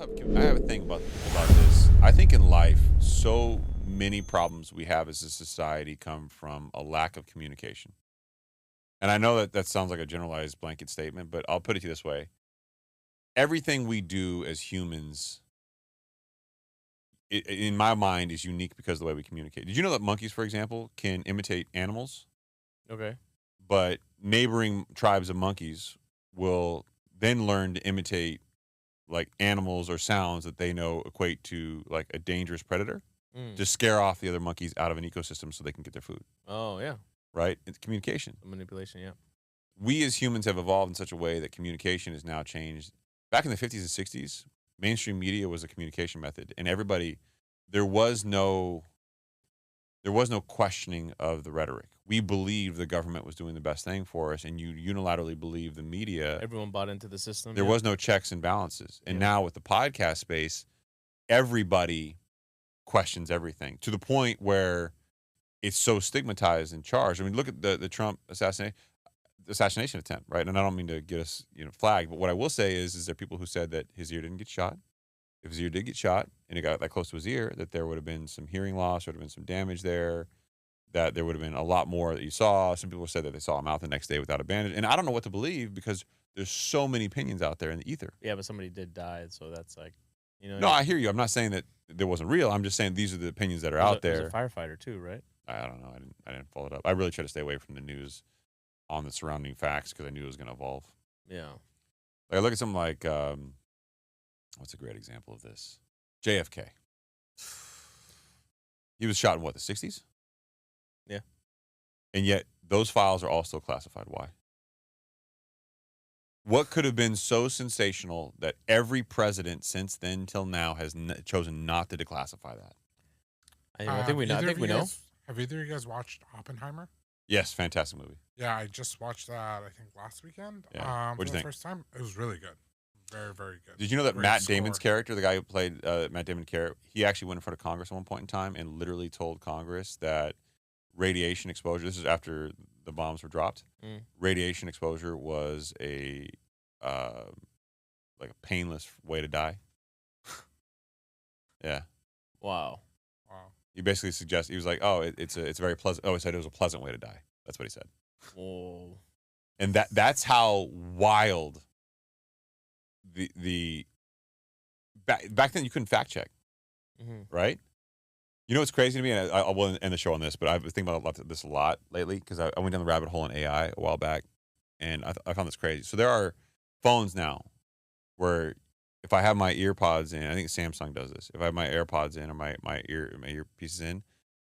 I have a thing about this. I think in life, so many problems we have as a society come from a lack of communication. And I know that sounds like a generalized blanket statement, but I'll put it to you this way: everything we do as humans, in my mind, is unique because of the way we communicate. Did you know that monkeys, for example, can imitate animals, Okay. but neighboring tribes of monkeys will then learn to imitate like animals or sounds that they know equate to like a dangerous predator Mm. to scare off the other monkeys out of an ecosystem so they can get their food, Oh yeah. right? It's communication. Manipulation. Yeah. We as humans have evolved in such a way that communication is now changed. Back in the 50s and 60s, mainstream media was a communication method, and everybody, there was no there was no questioning of the rhetoric. We believed the government was doing the best thing for us, and you unilaterally believe the media. Everyone bought into the system. There yeah. was no checks and balances. And Yeah. now with the podcast space, everybody questions everything to the point where it's so stigmatized and charged. I mean, look at the Trump assassination attempt, right? And I don't mean to get us, flagged, but what I will say is there people who said that his ear didn't get shot. If his ear did get shot and it got that close to his ear, that there would have been some hearing loss, would have been some damage there, that there would have been a lot more that you saw. Some people said that they saw him out the next day without a bandage. And I don't know what to believe because there's so many opinions out there in the ether. Yeah, but somebody did die, so that's like, No, I hear you. I'm not saying that there wasn't real. I'm just saying these are the opinions that are out there. He was a firefighter too, right? I don't know. I didn't follow it up. I really try to stay away from the news on the surrounding facts because I knew it was going to evolve. Yeah. Like I look at something like what's a great example of this? JFK. He was shot in what, the 60s? Yeah. And yet those files are all still classified. Why? What could have been so sensational that every president since then till now has chosen not to declassify that? I think we know. I think we know. Have either of you guys watched Oppenheimer? Yes, fantastic movie. Yeah, I just watched that, I think, last weekend. Yeah. What'd you think? First time. It was really good. Very, very good. Did you know that Great Matt score. Damon's character, the guy who played Matt Damon's character, he actually went in front of Congress at one point in time and literally told Congress that radiation exposure, this is after the bombs were dropped, radiation exposure was a like a painless way to die. Yeah. Wow. Wow. He basically suggested, he was like, oh, it's a very pleasant, he said it was a pleasant way to die. That's what he said. Whoa. And that's how wild the back then you couldn't fact check, right? You know what's crazy to me, and I will end the show on this, but I've been thinking about this a lot lately because I went down the rabbit hole in AI a while back, and I found this crazy. So there are phones now where if I have my ear pods in, I think Samsung does this. If I have my AirPods in or my earpieces in,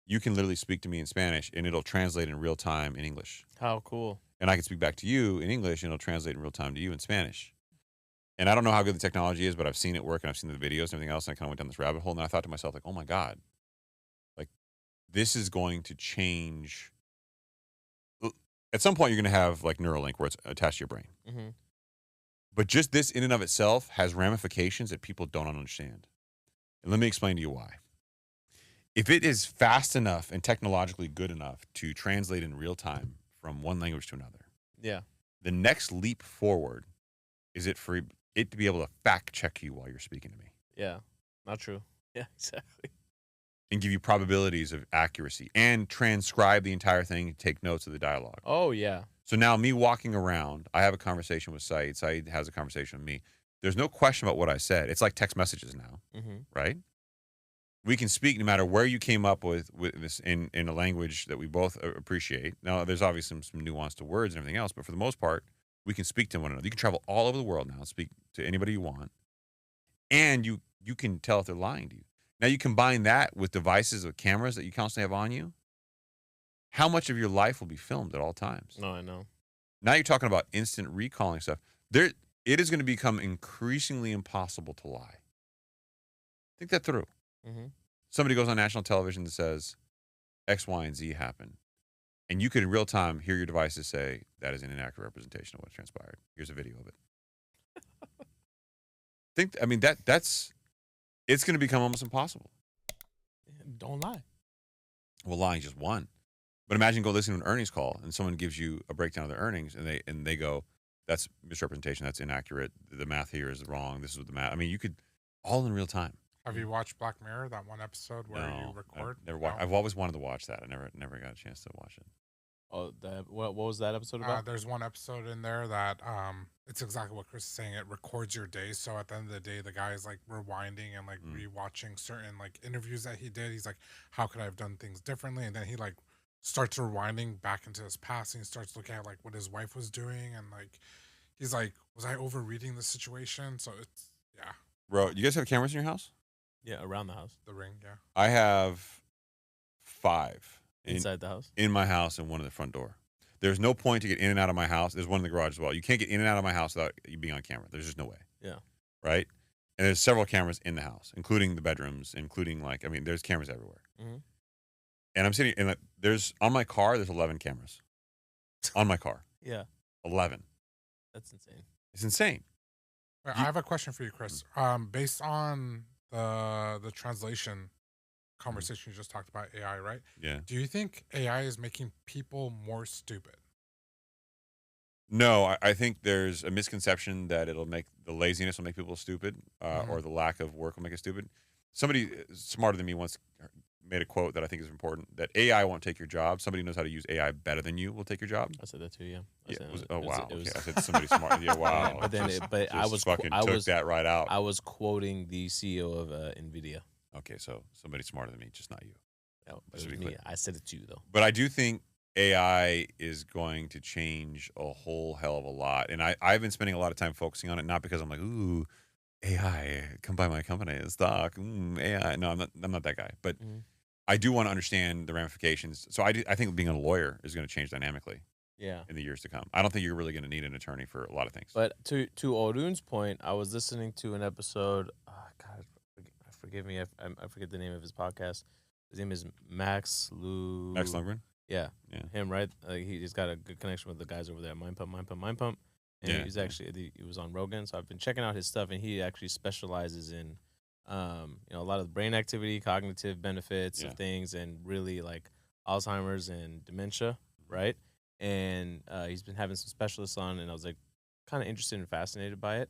you can literally speak to me in Spanish and it'll translate in real time in English. How cool. And I can speak back to you in English and it'll translate in real time to you in Spanish. And I don't know how good the technology is, but I've seen it work and I've seen the videos and everything else. And I kind of went down this rabbit hole and I thought to myself, like, oh my God, like this is going to change. At some point, you're going to have like Neuralink where it's attached to your brain. Mm-hmm. But just this in and of itself has ramifications that people don't understand. And let me explain to you why. If it is fast enough and technologically good enough to translate in real time from one language to another, Yeah. the next leap forward is it for it to be able to fact check you while you're speaking to me Yeah. Not true. Yeah, exactly. and give you probabilities of accuracy and transcribe the entire thing and take notes of the dialogue. Oh, yeah. So now me walking around, I have a conversation with Saied. Saied has a conversation with me. There's no question about what I said. It's like text messages now, right? We can speak no matter where you came up with this in a language that we both appreciate. Now, there's obviously some nuance to words and everything else, but for the most part, we can speak to one another. You can travel all over the world now and speak to anybody you want, and you can tell if they're lying to you. Now, you combine that with devices with cameras that you constantly have on you. How much of your life will be filmed at all times? No, I know. Now you're talking about instant recalling stuff. It is going to become increasingly impossible to lie. Think that through. Somebody goes on national television that says X, Y, and Z happened. And you could in real time hear your devices say that is an inaccurate representation of what transpired. Here's a video of it. It's going to become almost impossible. Don't lie. Well, lying is just one. But imagine go listen to an earnings call and someone gives you a breakdown of their earnings and they go, that's misrepresentation, that's inaccurate. The math here is wrong. This is what the math. I mean, you could all in real time. Have you watched Black Mirror? That one episode where you record? I've always wanted to watch that. I never got a chance to watch it. Oh, what was that episode about? There's one episode in there that it's exactly what Chris is saying. It records your day, so at the end of the day, the guy is like rewinding and like rewatching certain like interviews that he did. He's like, how could I have done things differently? And then he like starts rewinding back into his past, and he starts looking at like what his wife was doing, and like he's like, was I overreading the situation? So it's Bro, you guys have cameras in your house? Yeah, around the house. The Ring, yeah. I have 5 Inside the house? in my house and one at the front door. There's no point to get in and out of my house. There's one in the garage as well. You can't get in and out of my house without you being on camera. There's just no way. Yeah. Right? And there's several cameras in the house, including the bedrooms, there's cameras everywhere. Mm-hmm. And I'm sitting, and there's, on my car, there's 11 cameras. On my car. Yeah. 11. That's insane. It's insane. Wait, I have a question for you, Chris. Based on the translation conversation you just talked about AI, right? Yeah. Do you think AI is making people more stupid? No, I think there's a misconception that the laziness will make people stupid, or the lack of work will make us stupid. Somebody smarter than me once made a quote that I think is important, that AI won't take your job. Somebody who knows how to use AI better than you will take your job. I said that too, yeah. Wow. Okay. I said somebody smart. Yeah, wow. Yeah, I was took that right out. I was quoting the CEO of NVIDIA. Okay, so somebody smarter than me, just not you. No, it was me. I said it to you though. But I do think AI is going to change a whole hell of a lot. And I've been spending a lot of time focusing on it, not because I'm like, ooh, AI, come buy my company, stock, AI. No, I'm not that guy. But I do want to understand the ramifications. So I think being a lawyer is going to change dynamically in the years to come. I don't think you're really going to need an attorney for a lot of things. But to Haroon's point, I was listening to an episode, God, forgive me, I forget the name of his podcast. His name is Max Lundgren? Yeah, him, right? He's got a good connection with the guys over there at Mind Pump. And he's actually, he was on Rogan, so I've been checking out his stuff, and he actually specializes in, a lot of the brain activity, cognitive benefits of things, and really like Alzheimer's and dementia, right? And he's been having some specialists on, and I was like kind of interested and fascinated by it.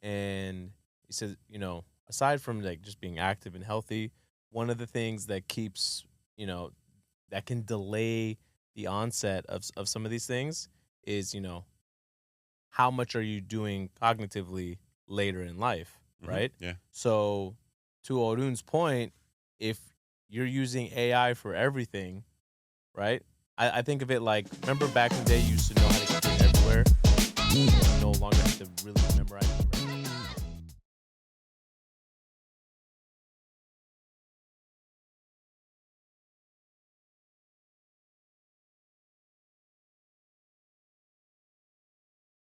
And he said, aside from like just being active and healthy, one of the things that keeps, that can delay the onset of some of these things is, how much are you doing cognitively later in life, right? Yeah. So to Haroon's point, if you're using AI for everything, right? I think of it like, remember back in the day you used to know how to get everywhere? You no longer have to really memorize